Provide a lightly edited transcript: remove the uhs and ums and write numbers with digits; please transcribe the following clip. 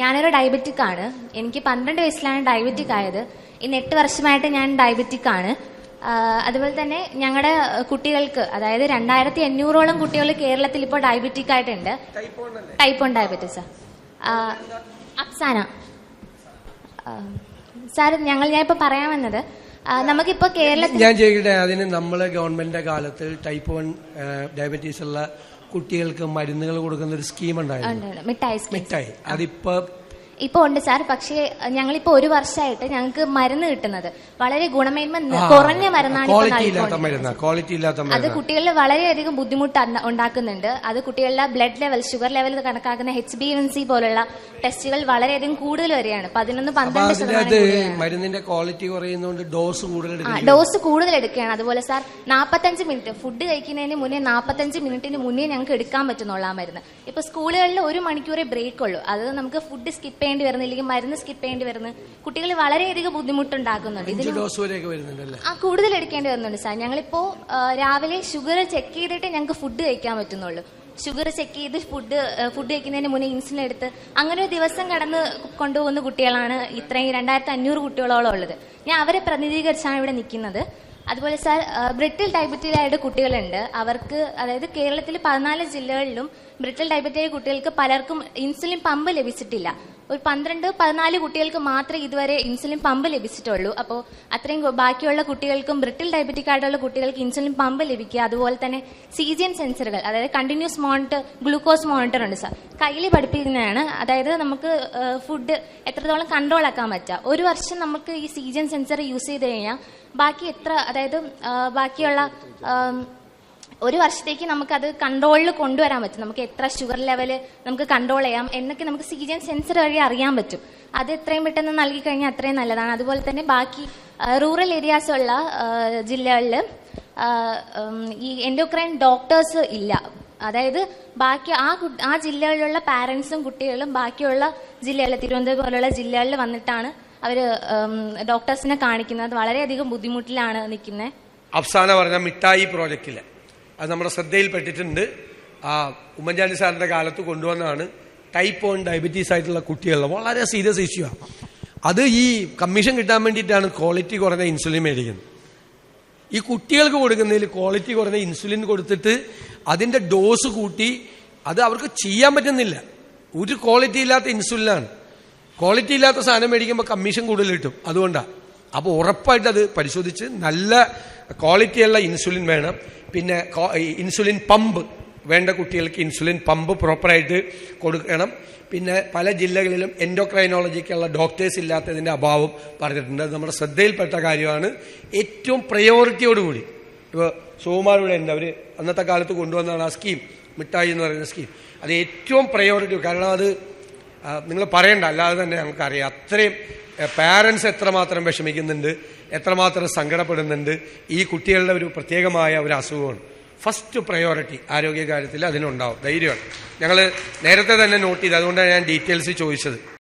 ഞാനൊരു ഡയബറ്റിക് ആണ്. എനിക്ക് 12 വയസ്സിലാണ് ഡയബറ്റിക് ആയത്. ഇന്ന് 8 വർഷമായിട്ട് ഞാൻ ഡയബറ്റിക് ആണ്. അതുപോലെ തന്നെ ഞങ്ങളുടെ കുട്ടികൾക്ക്, അതായത് 2500ഓളം കുട്ടികൾ കേരളത്തിൽ ഇപ്പോൾ ഡയബറ്റിക് ആയിട്ടുണ്ട്. Type 1 diabetes. അഫ്സാന സാർ, ഞാനിപ്പോ പറയാൻ വന്നത്, നമുക്കിപ്പോ കേരളത്തിൽ ഞാൻ ചോദിക്കട്ടെ, അതിന് നമ്മളെ ഗവൺമെന്റിന്റെ കാലത്ത് ടൈപ്പ് 1 ഡയബറ്റീസ് ഉള്ള കുട്ടികൾക്ക് മരുന്നുകൾ കൊടുക്കുന്ന ഒരു സ്കീം ഉണ്ടായിരുന്നു, മിഠായി. ഇപ്പൊ ഉണ്ട് സാർ. പക്ഷേ ഞങ്ങളിപ്പോ 1 വർഷമായിട്ട് ഞങ്ങൾക്ക് മരുന്ന് കിട്ടുന്നത് വളരെ ഗുണമേന്മ കുറഞ്ഞ മരുന്നാണ്. അത് കുട്ടികളിൽ വളരെയധികം ബുദ്ധിമുട്ട് ഉണ്ടാക്കുന്നുണ്ട്. അത് കുട്ടികളുടെ ബ്ലഡ് ലെവൽ, ഷുഗർ ലെവൽ കണക്കാക്കുന്ന HbA1c പോലുള്ള ടെസ്റ്റുകൾ വളരെയധികം കൂടുതൽ വരികയാണ്. 11-12% മരുന്നിന്റെ ക്വാളിറ്റി കുറയുന്നതുകൊണ്ട് ഡോസ് കൂടുതൽ എടുക്കുകയാണ്. അതുപോലെ സാർ 45 മിനിറ്റ് ഫുഡ് കഴിക്കുന്നതിന് മുന്നേ 45 മിനിറ്റിന് മുന്നേ ഞങ്ങൾക്ക് എടുക്കാൻ പറ്റുന്നുള്ള ആ മരുന്ന്. ഇപ്പൊ സ്കൂളുകളിൽ 1 മണിക്കൂറേ ബ്രേക്ക് ഉള്ളൂ. അത് നമുക്ക് ഫുഡ് സ്കിപ്പ് ചെയ്യേണ്ടി വരുന്നില്ലെങ്കിൽ മരുന്ന് സ്കിപ്പ് ചെയ്യേണ്ടി വരുന്നു. കുട്ടികൾ വളരെയധികം ബുദ്ധിമുട്ടുണ്ടാക്കുന്നുണ്ട്. കൂടുതൽ എടുക്കേണ്ടി വരുന്നുണ്ട് സാർ. ഞങ്ങളിപ്പോ രാവിലെ ഷുഗർ ചെക്ക് ചെയ്തിട്ട് ഞങ്ങൾക്ക് ഫുഡ് കഴിക്കാൻ പറ്റുന്നുള്ളൂ. ഷുഗർ ചെക്ക് ചെയ്ത് ഫുഡ് കഴിക്കുന്നതിന് മുന്നേ ഇൻസുലിൻ എടുത്ത് അങ്ങനെ ഒരു ദിവസം കടന്ന് കൊണ്ടുപോകുന്ന കുട്ടികളാണ് ഇത്രയും 2500 കുട്ടികളോളം ഉള്ളത്. ഞാൻ അവരെ പ്രതിനിധീകരിച്ചാണ് ഇവിടെ നിൽക്കുന്നത്. അതുപോലെ സാർ, ബ്രിട്ടിൽ ഡയബറ്റീസായിട്ട് കുട്ടികളുണ്ട്. അവർക്ക്, അതായത് കേരളത്തിൽ 14 ജില്ലകളിലും ബ്രിട്ടിൽ ഡയബറ്റീസ് കുട്ടികൾക്ക് പലർക്കും ഇൻസുലിൻ പമ്പ് ലഭിച്ചിട്ടില്ല. ഒരു 12-14 കുട്ടികൾക്ക് മാത്രമേ ഇതുവരെ ഇൻസുലിൻ പമ്പ് ലഭിച്ചിട്ടുള്ളൂ. അപ്പോൾ അത്രയും ബാക്കിയുള്ള കുട്ടികൾക്കും ബ്രിട്ടിൽ ഡയബറ്റിക് ആയിട്ടുള്ള കുട്ടികൾക്ക് ഇൻസുലിൻ പമ്പ് ലഭിക്കുക. അതുപോലെ തന്നെ CGM സെൻസറുകൾ, അതായത് കണ്ടിന്യൂസ് മോണിറ്റർ, ഗ്ലൂക്കോസ് മോണിറ്റർ ഉണ്ട് സാർ. കയ്യിൽ പഠിപ്പിക്കുന്നതാണ്. അതായത് നമുക്ക് ഫുഡ് എത്രത്തോളം കൺട്രോൾ ആക്കാൻ പറ്റുക. 1 വർഷം നമുക്ക് ഈ CGM സെൻസർ യൂസ് ചെയ്ത് കഴിഞ്ഞാൽ ബാക്കിയുള്ള 1 വർഷത്തേക്ക് നമുക്കത് കൺട്രോളിൽ കൊണ്ടുവരാൻ പറ്റും. നമുക്ക് എത്ര ഷുഗർ ലെവൽ നമുക്ക് കൺട്രോൾ ചെയ്യാം എന്നൊക്കെ നമുക്ക് CGM സെൻസർ വഴി അറിയാൻ പറ്റും. അത് എത്രയും പെട്ടെന്ന് നൽകി കഴിഞ്ഞാൽ അത്രയും നല്ലതാണ്. അതുപോലെ തന്നെ ബാക്കി റൂറൽ ഏരിയാസ് ഉള്ള ജില്ലകളിൽ ഈ എൻഡോക്രൈൻ ഡോക്ടേഴ്സ് ഇല്ല. അതായത് ബാക്കി ആ ജില്ലകളിലുള്ള പാരന്റ്സും കുട്ടികളും ബാക്കിയുള്ള ജില്ലകളിൽ, തിരുവനന്തപുരം പോലുള്ള ജില്ലകളിൽ വന്നിട്ടാണ് അവര് ഡോക്ടേഴ്സിനെ കാണിക്കുന്നത്. വളരെയധികം ബുദ്ധിമുട്ടിലാണ് നിൽക്കുന്നത്. അഫ്സാന പറഞ്ഞ മിഠായി പ്രോജക്റ്റില് അത് നമ്മുടെ ശ്രദ്ധയിൽപ്പെട്ടിട്ടുണ്ട്. ഉമ്മൻചാണ്ടി സാറിന്റെ കാലത്ത് കൊണ്ടുവന്നതാണ്. ടൈപ്പ് 1 ഡയബറ്റീസ് ആയിട്ടുള്ള കുട്ടികളുടെ വളരെ സീരിയസ് ഇഷ്യൂ ആണ്. അത് ഈ കമ്മീഷൻ കിട്ടാൻ വേണ്ടിയിട്ടാണ് ക്വാളിറ്റി കുറഞ്ഞ ഇൻസുലിൻ മേടിക്കുന്നത്. ഈ കുട്ടികൾക്ക് കൊടുക്കുന്നതിൽ ക്വാളിറ്റി കുറഞ്ഞ ഇൻസുലിൻ കൊടുത്തിട്ട് അതിന്റെ ഡോസ് കൂട്ടി അത് അവർക്ക് ചെയ്യാൻ പറ്റുന്നില്ല. ഒരു ക്വാളിറ്റി ഇല്ലാത്ത ഇൻസുലിനാണ്. ക്വാളിറ്റി ഇല്ലാത്ത സാധനം മേടിക്കുമ്പോൾ കമ്മീഷൻ കൂടുതൽ കിട്ടും. അതുകൊണ്ടാണ്. അപ്പോൾ ഉറപ്പായിട്ട് അത് പരിശോധിച്ച് നല്ല ക്വാളിറ്റിയുള്ള ഇൻസുലിൻ വേണം. പിന്നെ ഇൻസുലിൻ പമ്പ് വേണ്ട കുട്ടികൾക്ക് ഇൻസുലിൻ പമ്പ് പ്രോപ്പറായിട്ട് കൊടുക്കണം. പിന്നെ പല ജില്ലകളിലും എൻഡോക്രൈനോളജിക്കുള്ള ഡോക്ടേഴ്സ് ഇല്ലാത്തതിൻ്റെ അഭാവം പറഞ്ഞിട്ടുണ്ട്. അത് നമ്മുടെ ശ്രദ്ധയിൽപ്പെട്ട കാര്യമാണ്. ഏറ്റവും പ്രയോറിറ്റിയോടുകൂടി ഇപ്പോൾ സുകുമാരൂടെ ഉണ്ട്, അവർ അന്നത്തെ കാലത്ത് കൊണ്ടുവന്നതാണ് ആ സ്കീം, മിഠായി എന്ന് പറയുന്ന സ്കീം. അത് ഏറ്റവും പ്രയോറിറ്റി, കാരണം അത് നിങ്ങൾ പറയണ്ട, അല്ലാതെ തന്നെ നമുക്കറിയാം അത്രയും പാരൻസ് എത്രമാത്രം വിഷമിക്കുന്നുണ്ട്, എത്രമാത്രം സങ്കടപ്പെടുന്നുണ്ട്. ഈ കുട്ടികളുടെ ഒരു പ്രത്യേകമായ ഒരു അസുഖമാണ്. ഫസ്റ്റ് പ്രയോറിറ്റി ആരോഗ്യകാര്യത്തിൽ അതിനുണ്ടാവും. ധൈര്യമാണ്. ഞങ്ങൾ നേരത്തെ തന്നെ നോട്ട് ചെയ്ത്, അതുകൊണ്ടാണ് ഞാൻ ഡീറ്റെയിൽസ് ചോദിച്ചത്.